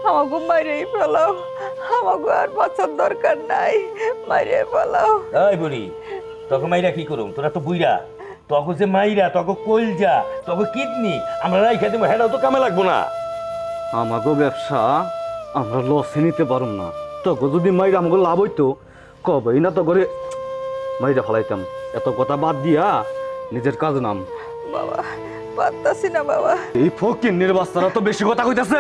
আমাকে মাইরেই ফেলাও, আমাকে আর বাঁচার দরকার নাই, মাইরে ফেলাও। এই বুড়ি, তোকে মাইরা কি করুম? তোরা তো বুইরা, তোকে যে মাইরা তোকে কইলজা তোকে কিডনি আমরা রাইখা দিব, হেটাও তো কামে লাগবো না। আমাকে ব্যবসা আমরা লসে নিতে পারুম না। তোকে যদি মাইরা আমাকে লাভ হইতো কবেই না তো করে মাইরা ফেলাইতাম। এত কথা বাদ দিয়া নিজের কাজ নাম। বাবা, পারতাছি না বাবা। এই ফকিন্নির বাচ্চারা তো বেশি কথা কইতাছে।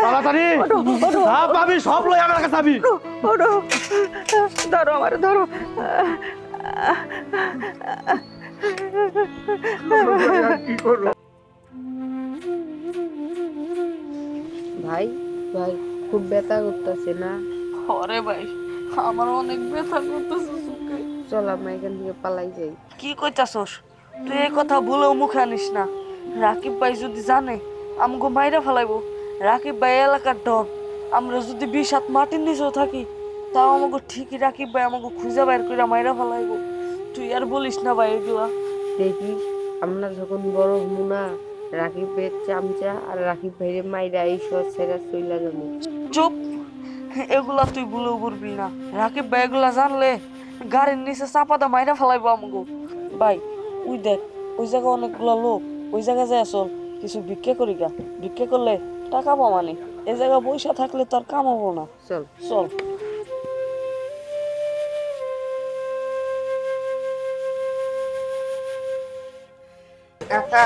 তাড়াতাড়ি আমি সব লই আমার কাছে যাবি। ধরো আমার, ধরো। কি করব? ভাই ভাই খুব ব্যথা করতেছে না? আরে ভাই, আমার অনেক ব্যথা করতেছে চোখে। চল আমরা এখান থেকে পালাই যাই। কি কইতাছস তুই? এই কথা ভুলেও মুখে আনিস না। রাকিব ভাই যদি জানে আমাকে মাইরা ফেলাইবো। রাকিব ভাই এলাকার ডন। আমরা যদি 20 হাত মাটির নিচেও থাকি তাও আমাকে ঠিকই রাকিব ভাই আমাকে খুঁজে বাইর করে মাইরা ফেলাইবো। তুই আর বলিস না ভাই এগুলা। দেখিস আমরা যখন বড় মুনা, রাকিব ভাইয়ের চামচা আর রাকিব ভাইয়ের মাইরা এই সব ছেড়া চইলা যাবো। চুপ, এগুলা তুই ভুলেও করবি না। রাকিব ভাই এগুলা জানলে গাড়ির নিচে চাপাদা মাইরা ফেলাইবো আমাকে। ভাই ওই দেখ, ওই জায়গায় অনেকগুলা লোক, ওই জায়গায় যায় চল কিছু ভিক্ষা করি গা। ভিক্ষা করলে টাকা পামানি, এই জায়গায় পয়সা থাকলে তোর কাম হবো না। চল চল। কাকা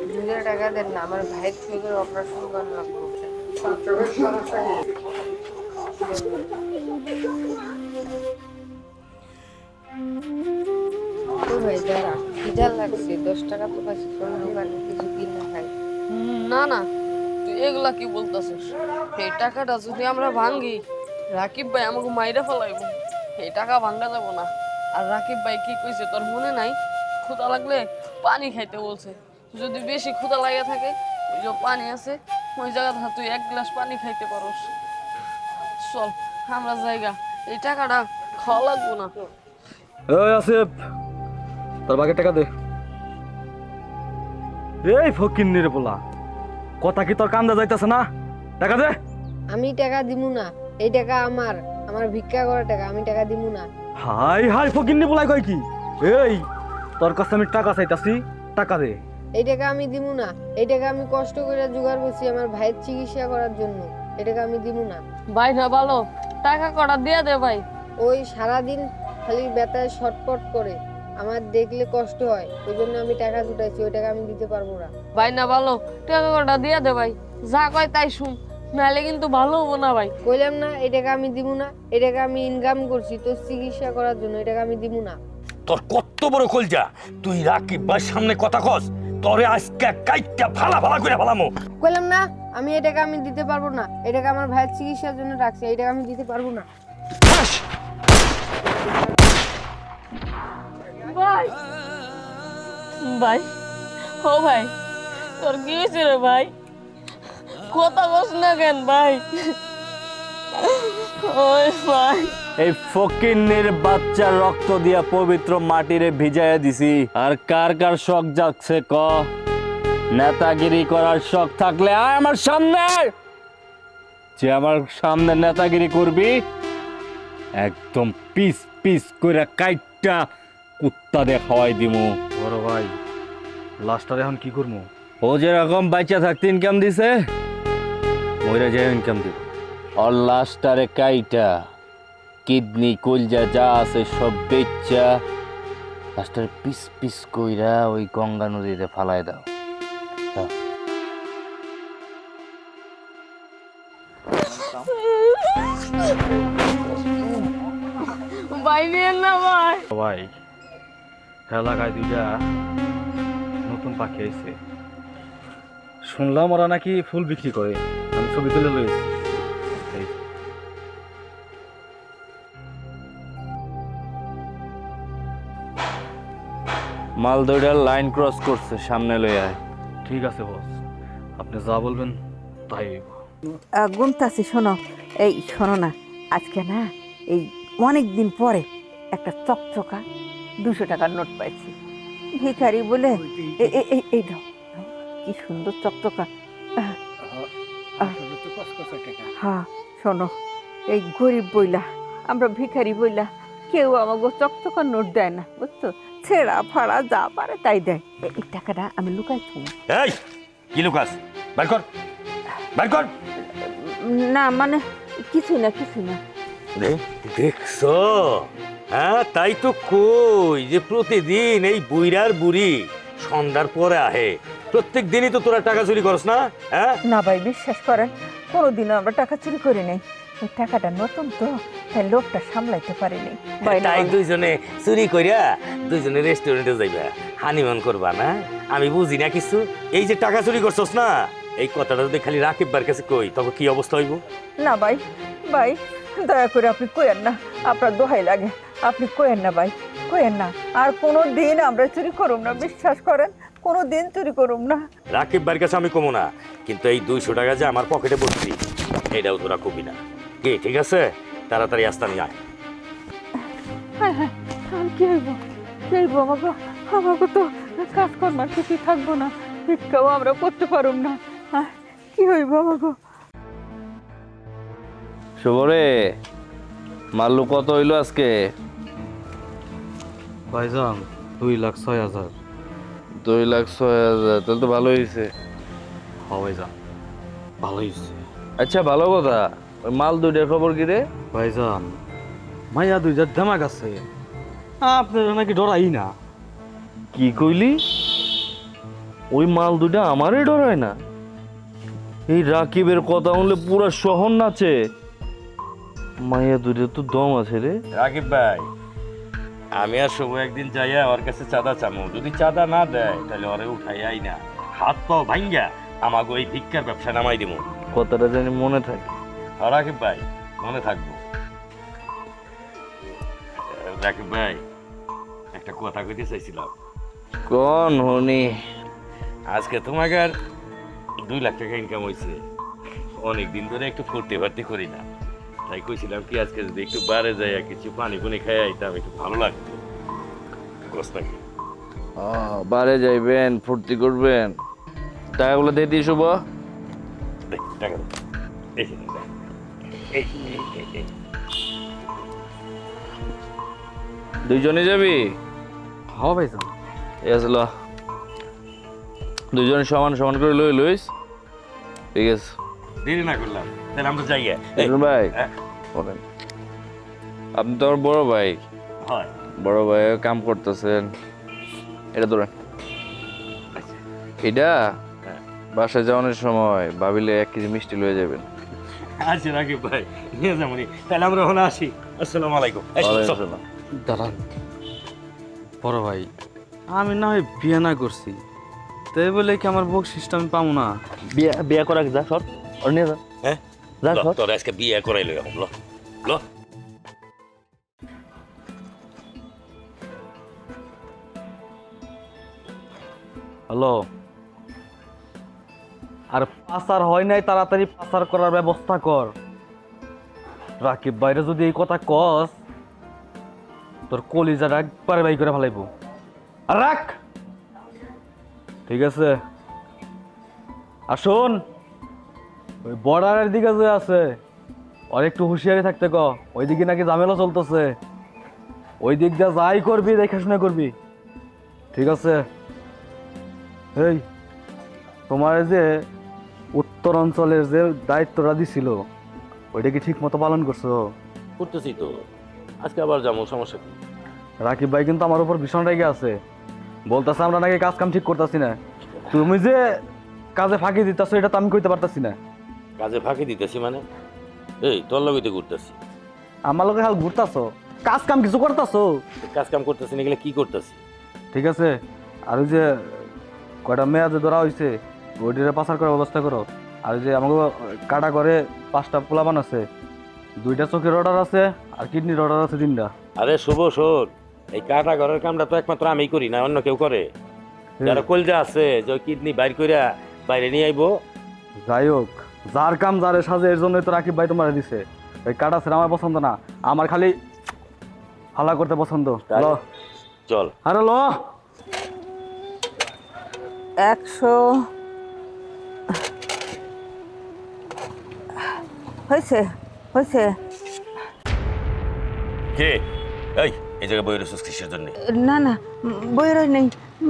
2000 টাকা দেন না, আমার ভাইয়ের চোখের অপারেশন করার লাগবে। ভাই দাঁড়া, খিদা লাগছে, 10 টাকা তো পাচ্ছি, কোন দোকানে কিছু কিনে খাই। না না, তুই এগুলা কি বলতেছিস? এই টাকাটা যদি আমরা ভাঙ্গি রাকিব ভাই আমাকে মাইরা ফেলাইব। এই টাকা ভাঙ্গা যাব না। আর রাকিব ভাই কি কইছে তোর মনে নাই? ক্ষুধা লাগলে পানি খাইতে বলছে। যদি বেশি ক্ষুধা লাগে থাকে, ওই যে পানি আছে ওই জায়গাটা তুই 1 গ্লাস পানি খাইতে পারোস। চল আমরা জায়গা, এই টাকাটা খাওয়া লাগবো না। এই আসিফ, তোর বাকি টাকা দে। এই ফকিন্নির পোলা, কথা কি তোর কান্দা যাইতাছে না? টাকা দে। আমি টাকা দিমু না, এই টাকা আমার ভিক্ষা করা টাকা, আমি টাকা দিমু না। হাই হাই ফকিন্নি পোলাই কয় কি? এই তোর কাছে আমি টাকা চাইতাছি, টাকা দে। এই টাকা আমি দিব না। এই টাকা আমি কষ্ট করে জোগাড় করছি আমার ভাইয়ের চিকিৎসা করার জন্য। এই টাকা আমি দিব না। ভাই না ভালো, টাকা কটা দিয়ে দে ভাই। ওই সারাদিন খালি ব্যথায় ছটফট করে, আমার দেখলে কষ্ট হয়, ওই জন্য আমি টাকা জুটাইছি। ওই টাকা আমি দিতে পারবো না। ভাই না ভালো, টাকা কটা দিয়ে দে ভাই। যা কয় তাই শুন, নাহলে কিন্তু ভালো হবো না ভাই। কইলাম না এই টাকা আমি দিব না। এই টাকা আমি ইনকাম করছি তোর চিকিৎসা করার জন্য। এই টাকা আমি দিব না। তোর কত বড় কলজা, তুই রাকিব ভাইয়ের সামনে কথা কস, তোরে আজকে কাইটটা ফালা ফালা করে ফালামু। কইলাম না আমি এই টাকা আমি দিতে পারবো না। এই টাকা আমার ভাইয়ের চিকিৎসার জন্য রাখছি। এই টাকা আমি দিতে পারবো না। ভাই ভাই, ও ভাই, তোর কি হয়েছে রে ভাই? কথা বস না কেন ভাই? ওই ভাই, এই ফকিন্নির বাচ্চার রক্ত দিয়া পবিত্র মাটিরে ভিজাইয়া দিছি। আর কার কার শখ জাগছে ক? নেতাগিরি করার শখ থাকলে আয় আমার সামনে। যে আমার সামনে নেতাগিরি করবি একদম পিস পিস করে কাইটটা কুত্তা দিয়ে খাওয়াই দিমু। বড় ভাই, লাস্টার এখন কি করবো? ও যেরকম বাচ্চা থাকতে ইনকাম দিছে, মইরা যে ইনকাম দিব। আর লাস্টারে কাইটা কিডনি কলজা যা আছে সব বেচ্চা লাস্টারে পিস পিস কইরা ওই গঙ্গা নদীতে ফালাই দাও। ভাই নিয়ে না ভাই। ভাই, এলাকায় দুইটা নতুন পাখি আইছে, শুনলাম ওরা নাকি ফুল বিক্রি করে। আমি ছবি তুলে লইছি। মাল দুইটার লাইন ক্রস করছে, সামনে লই আয়। ঠিক আছে বস, আপনি যা বলবেন তাই হইব। গুনতাছি, শোনো। এই শোনো না, আজকে না এই অনেক দিন পরে একটা চকচকা 200 টাকার নোট পাইছি। ভিখারি বলে এই দাও, কি সুন্দর চকচকা। হ্যাঁ শোনো, এই গরিব বইলা, আমরা ভিখারি বইলা কেউ আমাকে চকচকা নোট দেয় না, বুঝছো? ছেঁড়া ফাড়া যা পারে তাই দেয়। এই টাকাটা আমি লুকাইছি। এই কি লুকাস? বের কর, বের কর। না মানে কিছু না, কিছু না। দেখছো? হ্যাঁ, তাই তো কই যে প্রতিদিন এই বুইরার বুড়ি সন্ধ্যার পরে আহে। প্রত্যেক দিনই তো তোরা টাকা চুরি করস না? হ্যাঁ না ভাই, বিশ্বাস করেন, কোনোদিনও আমরা টাকা চুরি করি নাই। এই টাকাটা নতুন তো, তাই লোকটা সামলাইতে পারিনি। তাই দুইজনে চুরি কইরা দুইজনে রেস্টুরেন্টে যাইবা, হানিমুন করবা না? আমি বুঝি না কিছু। এই যে টাকা চুরি করছস না, এই কথাটা যদি খালি রাকিব ভাইয়ের কাছে কই তবে কি অবস্থা হইব? না ভাই, ভাই দয়া করে আপনি কইেন না, আপনার দোহাই লাগে, আপনি কইেন না ভাই, কইেন না। আর কোনো দিন আমরা চুরি করুম না, বিশ্বাস করেন, কোনো দিন চুরি করুম না। রাকিব ভাইয়ের কাছে আমি কমো না, কিন্তু এই 200 টাকা যে আমার পকেটে ভর্তি, এটাও তোরা কবি না। কি ঠিক আছে? তাড়াতাড়ি আসতে নিয়ে আয়। হ্যাঁ হ্যাঁ, কি হইব, কি হইব? আমাকে তো কাজকর্মার কিছুই থাকবো না, ভিক্ষাও আমরা করতে পারুম না। কি হইব আমাকে? শুভরে, মাল্লু কত হইলো আজকে? ভাইজান 2,06,000। 2,06,000, তাহলে তো ভালো হয়েছে। হ্যাঁ ভাইজান, ভালো হয়েছে। আচ্ছা, ভালো কথা। ওই মাল দুইটার খবর কি রে? ভাইজান, মাইয়া দুইটার দামাক আছে, আপনারা নাকি ডরাই না। কি কইলি? ওই মাল দুইটা আমারই ডরায় না? এই রাকিবের কথা শুনলে পুরা শহর নাচে। মাইয়া দুইটা তো দম আছে রে। রাকিব ভাই, আমি আর শুভ একদিন যাইয়া ওর কাছে চাঁদা চামু, যদি চাঁদা না দেয় তাহলে ওরে উঠাইয়াই না, হাত পাও ভাঙ্গা আমাকে ওই ভিক্ষার ব্যবসা নামাই দিব। কথাটা জানি মনে থাকে। রাকিব ভাই, মনে থাকবো। রাকিব ভাই, একটা কথা কইতে চাইছিলাম। কোন হনি? আজকে তোমাকে আর 2 লাখ টাকা ইনকাম হয়েছে। অনেকদিন ধরে একটু ফুর্তি ফার্তি করি না, তাই কইছিলাম কি আজকে যদি একটু বারে যাই, কিছু পানি পুনি খাই আইতাম, একটু ভালো লাগতো। নাকি বারে যাইবেন, ফুর্তি করবেন, টাকাগুলো দিয়ে দিই শুভ। টাকা দুইজনে যাবি? হ্যাঁ ভাইজান। এসলো দুজন সমান সমান করে লইস ঠিক আছে দেরি না করলাম তাহলে আমরা যাই ভাই বলেন আপনি তো আমার বড় ভাই হয় বড় ভাই কাম করতেছেন এটা ধরেন এটা বাসায় যাওয়ানোর সময় ভাবিলে 1 কেজি মিষ্টি লয়ে যাবেন আচ্ছা রাকিব ভাই নিয়ে যাবো তাহলে আমরা ওখানে আসি আসসালামু আলাইকুম দাঁড়ান বড় ভাই আমি না হয় বিয়ে না করছি তাই বলে কি আমার বকশিসটা আমি পাবো না? বিয়ে করা যা সর ওর নিয়ে যা হ্যাঁ যা সর তোর আজকে বিয়ে করাইলো এখন ল ল হ্যালো আর পাচার হয় নাই তাড়াতাড়ি পাচার করার ব্যবস্থা কর। রাকিব বাইরে যদি এই কথা কস তোর কলিজাটা একবারে বাই করে ফেলাইব। আর রাখ ঠিক আছে। আর শোন ওই বর্ডারের দিকে যে আছে আর একটু হুঁশিয়ারি থাকতে ক, ওইদিকে নাকি ঝামেলা চলতেছে। ওই দিক দিয়ে যাই করবি দেখাশোনা করবি ঠিক আছে? এই তোমার যে উত্তর অঞ্চলের যে দায়িত্বটা দিছিল ওইটা কি ঠিক মতো পালন করছো? করতেছি তো, আজকে আবার যাবো, সমস্যা কি? রাকিব ভাই কিন্তু আমার উপর ভীষণ রেগে আছে, বলতেছে আমরা নাকি কাজ কাম ঠিক করতেছি না। তুমি যে কাজে ফাঁকি দিতেছো এটা তো আমি কইতে পারতেছি না। কাজে ফাঁকি দিতেছি মানে? এই তোর লগেতে ঘুরতেছি। আমার লগে হাল ঘুরতাছো, কাজ কাম কিছু করতেছো? কাজ কাম করতেছি না গেলে কি করতেছি? ঠিক আছে। আর ওই যে কয়টা মেয়া যে ধরা হয়েছে ওইটারে পাচার করার ব্যবস্থা করো। আর ওই যে আমাকে কাটা করে 5টা পোলাপান আছে, 2টা চোখের অর্ডার আছে আর কিডনির অর্ডার আছে 3টা। আরে শুভ শোন, এই কাটা ঘরের কামটা তো একমাত্র আমি করি না, অন্য কেউ করে। যারা কলজা আছে যে কিডনি বাইর কইরা বাইরে নিয়ে আইবো। যাই হোক, যার কাম যারে সাজে, এর জন্যই তো রাকিব ভাই তোমার দিছে। ওই কাটা ছেড়ে আমার পছন্দ না, আমার খালি হালা করতে পছন্দ। ল চল। আরে ল 100 হয়েছে হয়েছে। কে এই জায়গায় বই রয়েছিস কিসের জন্য? না না বইয়ের নেই,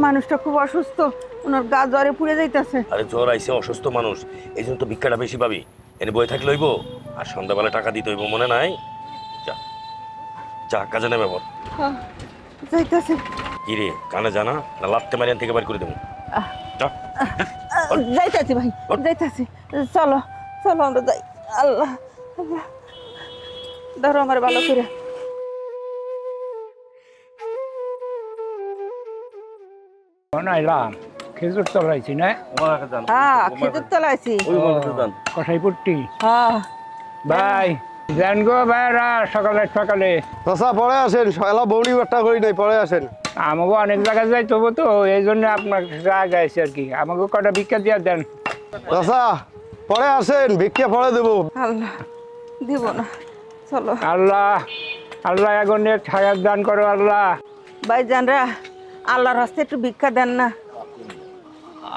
মানুষটা খুব অসুস্থ, ওনার গা জ্বরে পুড়ে যাইতেছে। আরে জ্বর আইছে, অসুস্থ মানুষ, এই জন্য তো ভিক্ষাটা বেশি পাবি। এনে বই থাকলে হইব, আর সন্ধ্যাবেলা টাকা দিতে হইব, মনে নাই? যা যা কাজে নেবে বল। যাইতেছে। কি রে কানে জানা না লাত্তে মারিয়ান থেকে বাইর করে দেবো? যাইতেছি ভাই যাইতেছি, চলো চলো আমরা যাই। আল্লাহ আল্লাহ, ধরো আমার ভালো করে। বানাইলাম খেজুর তলাইছি না? হ্যাঁ খেজুর তলাইছি। কষাইপুরটি হ্যাঁ ভাই জান গো ভাইরা, সকালে সকালে চাচা পরে আসেন, সকালে বৌনি একটা করি নাই, পরে আসেন। আমাকে অনেক জায়গায় যাইতে হবো তো, এই জন্য আপনার জায়গায় আইছি আর কি। আমাকে কটা ভিক্ষা দিয়া দেন চাচা, পরে আসেন, ভিক্ষা পরে দেবো। আল্লাহ দিব না, চলো। আল্লাহ আল্লাহ এখন ছায়ার দান করো আল্লাহ। ভাইজানরা আল্লাহর হস্তে একটু ভিক্ষা দেন না।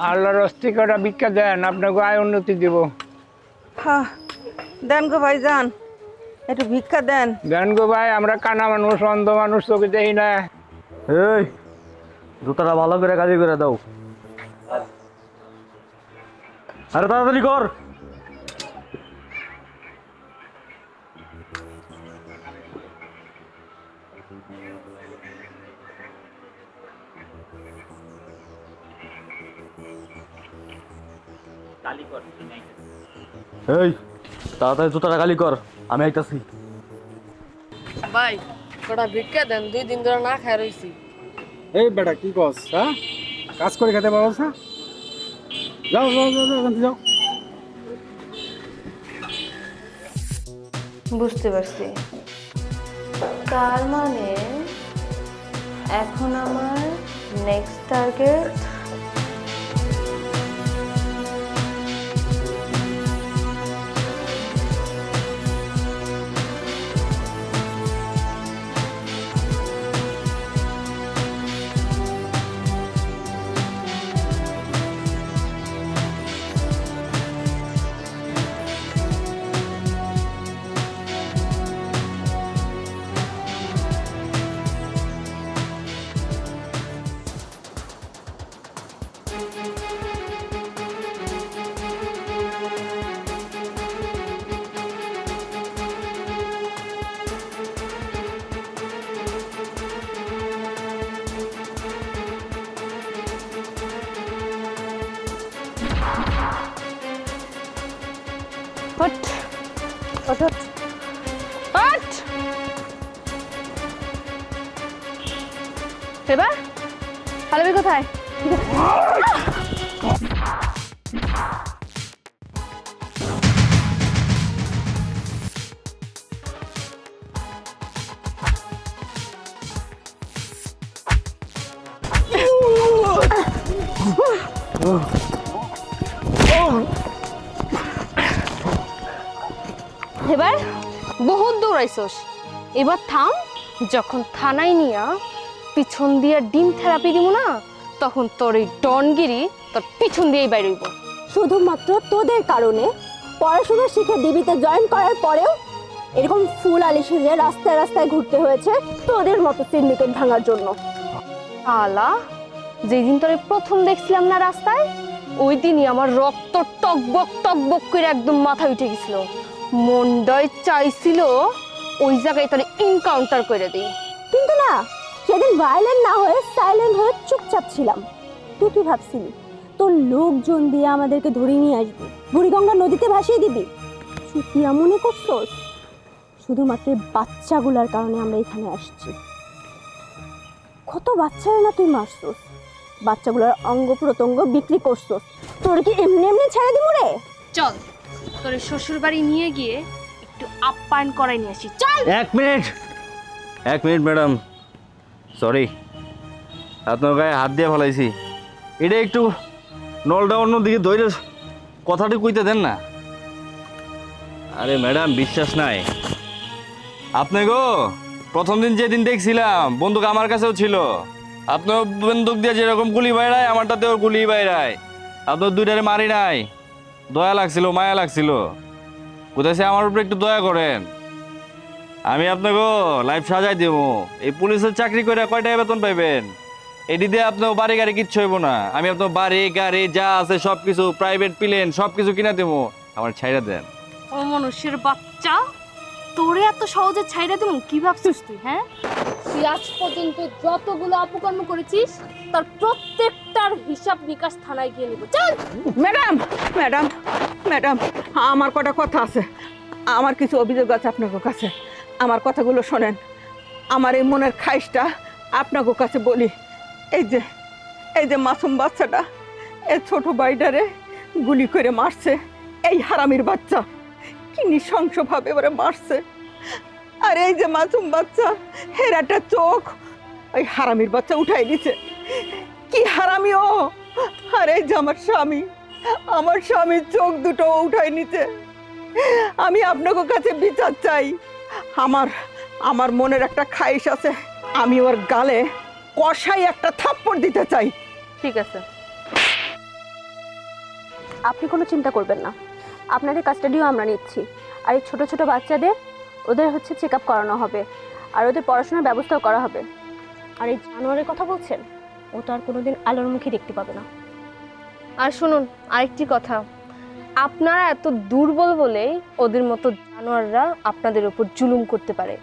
আল্লাহর হস্তে কটা ভিক্ষা দেন, আপনাকে আয় উন্নতি দিব। হ্যাঁ দেন গো ভাইজান, একটু ভিক্ষা দেন। দেন গো ভাই, আমরা কানা মানুষ, অন্ধ মানুষ, চোখে দেখি না। এই জুতাটা ভালো করে কাজে করে দাও। আরে তাড়াতাড়ি কর। এই তাড়াতাড়ি জুতাটা খালি কর, আমি আইতাছি। ভাই কটা ভিক্ষা দেন, 2 দিন ধরে না খাই রইছি। এই বেটা কি কস? হ্যাঁ কাজ করে খেতে পারো না? যাও যাও যাও যাও, যাও। বুঝতে পারছি, তার মানে এখন আমার নেক্সট টার্গেট এবার পালাবি কোথায়? এবার বহুত দৌড়াইছস, এবার থাম। যখন থানায় নিয়া পিছন দিয়ে ডিম থেরাপি দিব না, তখন তোর এই ডনগিরি তোর পিছন দিয়েই বাইরে হইব। শুধুমাত্র তোদের কারণে পড়াশোনা শিখে ডিবিতে জয়েন করার পরেও এরকম ফুল আলি সেজে রাস্তায় রাস্তায় ঘুরতে হয়েছে তোদের মতো সিন্ডিকেট ভাঙার জন্য। আলা, যেদিন তোরে প্রথম দেখছিলাম না রাস্তায়, ওই দিনই আমার রক্ত টকবক করে একদম মাথায় উঠে গেছিল। মনটায় চাইছিল ওই জায়গায় তোরে এনকাউন্টার করে দিই, কিন্তু না, সেদিন ভায়োলেন্ট না হয়ে সাইলেন্ট হয়ে চুপচাপ ছিলাম। তুই কি ভাবছিলি তোর লোকজন দিয়ে আমাদেরকে ধরে নিয়ে আসবি, বুড়িগঙ্গা নদীতে ভাসিয়ে দিবি? চুতিয়া মনে করছস? শুধুমাত্র বাচ্চাগুলার কারণে আমরা এখানে আসছি। কত বাচ্চারা না তুই মারছস, বাচ্চাগুলোর অঙ্গ প্রত্যঙ্গ বিক্রি করছস। তোর কি এমনি এমনি ছেড়ে দিব রে? চল তোর শ্বশুর বাড়ি নিয়ে গিয়ে একটু আপ্যায়ন করাই নিয়ে আসি। চল। এক মিনিট ম্যাডাম, সরি, আপনার গায়ে হাত দিয়ে ফেলাইছি। এটা একটু নলটা অন্যদিকে ধরে কথাটি কইতে দেন না। আরে ম্যাডাম, বিশ্বাস নাই আপনি গো। প্রথম দিন যেদিন দেখছিলাম, বন্দুক আমার কাছেও ছিল। আপনার বন্দুক দিয়ে যেরকম গুলি বাইরায়, আমারটাতেও গুলি বাইরায়। আপনার দুইটারে মারি নাই, দয়া লাগছিল, মায়া লাগছিল। কোথায় সে আমার উপরে একটু দয়া করেন। আমি আপনাকে লাইফ সাজাই দিব। এই পুলিশের চাকরি করে কয়টা বেতন পাইবেন? এটি দিয়ে আপনার বাড়ি গাড়ি কিচ্ছু হইব না। আমি আপনার বাড়ি গাড়ি যা আছে সব কিছু, প্রাইভেট প্লেন সব কিছু কিনা দেবো। আমার ছাইড়া দেন। ও মানুষের বাচ্চা, তোরে এত সহজে ছাইড়া দেবো কি ভাবছিস তুই? হ্যাঁ, তুই আজ পর্যন্ত যতগুলো অপকর্ম করেছিস তার প্রত্যেকটার হিসাব নিকাশ থানায় গিয়ে নিব। চল। ম্যাডাম ম্যাডাম ম্যাডাম, আমার কটা কথা আছে, আমার কিছু অভিযোগ আছে আপনাদের কাছে। আমার কথাগুলো শোনেন। আমার এই মনের খাইশটা আপনাদের কাছে বলি। এই যে মাসুম বাচ্চাটা, এই ছোট ভাইটারে গুলি করে মারছে এই হারামির বাচ্চা। কি নৃশংসভাবে এবারে মারছে। আর এই যে মাসুম বাচ্চা, এর একটা চোখ ওই হারামির বাচ্চা উঠাই দিছে। কি হারামি ও! আর এই যে আমার স্বামীর চোখ দুটো উঠাই নিতে। আমি আপনাদের কাছে বিচার চাই। আমার মনের একটা খাইশ আছে, আমি ওর গালে কষাই একটা থাপ্পড় দিতে চাই। ঠিক আছে, আপনি কোনো চিন্তা করবেন না, আপনাদের কাস্টাডিও আমরা নিচ্ছি। আর এই ছোট ছোট বাচ্চাদের ওদের চেক আপ করানো হবে, আর ওদের পড়াশোনার ব্যবস্থাও করা হবে। আর এই জানোয়ারের কথা বলছেন, ও তো আর কোনোদিন আলোর মুখে দেখতে পাবে না। আর শুনুন আরেকটি কথা, আপনারা এত দুর্বল বলেই ওদের মতো জানোয়াররা আপনাদের উপর জুলুম করতে পারে।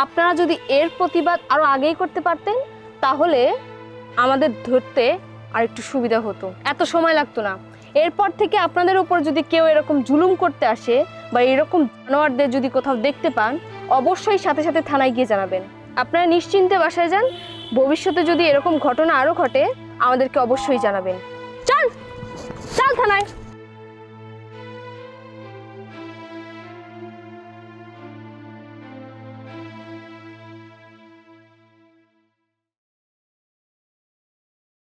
আপনারা যদি এর প্রতিবাদ আরো আগেই করতে পারতেন, তাহলে আমাদের ধরতে আর একটু সুবিধা হতো, এত সময় লাগতো না। এরপর থেকে আপনাদের উপর যদি কেউ এরকম জুলুম করতে আসে বা এরকম জানোয়ারদের যদি কোথাও দেখতে পান, অবশ্যই সাথে সাথে থানায় গিয়ে জানাবেন। আপনারা নিশ্চিন্তে বাসায় যান। ভবিষ্যতে যদি এরকম ঘটনা আরো ঘটে, আমাদেরকে অবশ্যই জানাবেন। চল চল থানায়।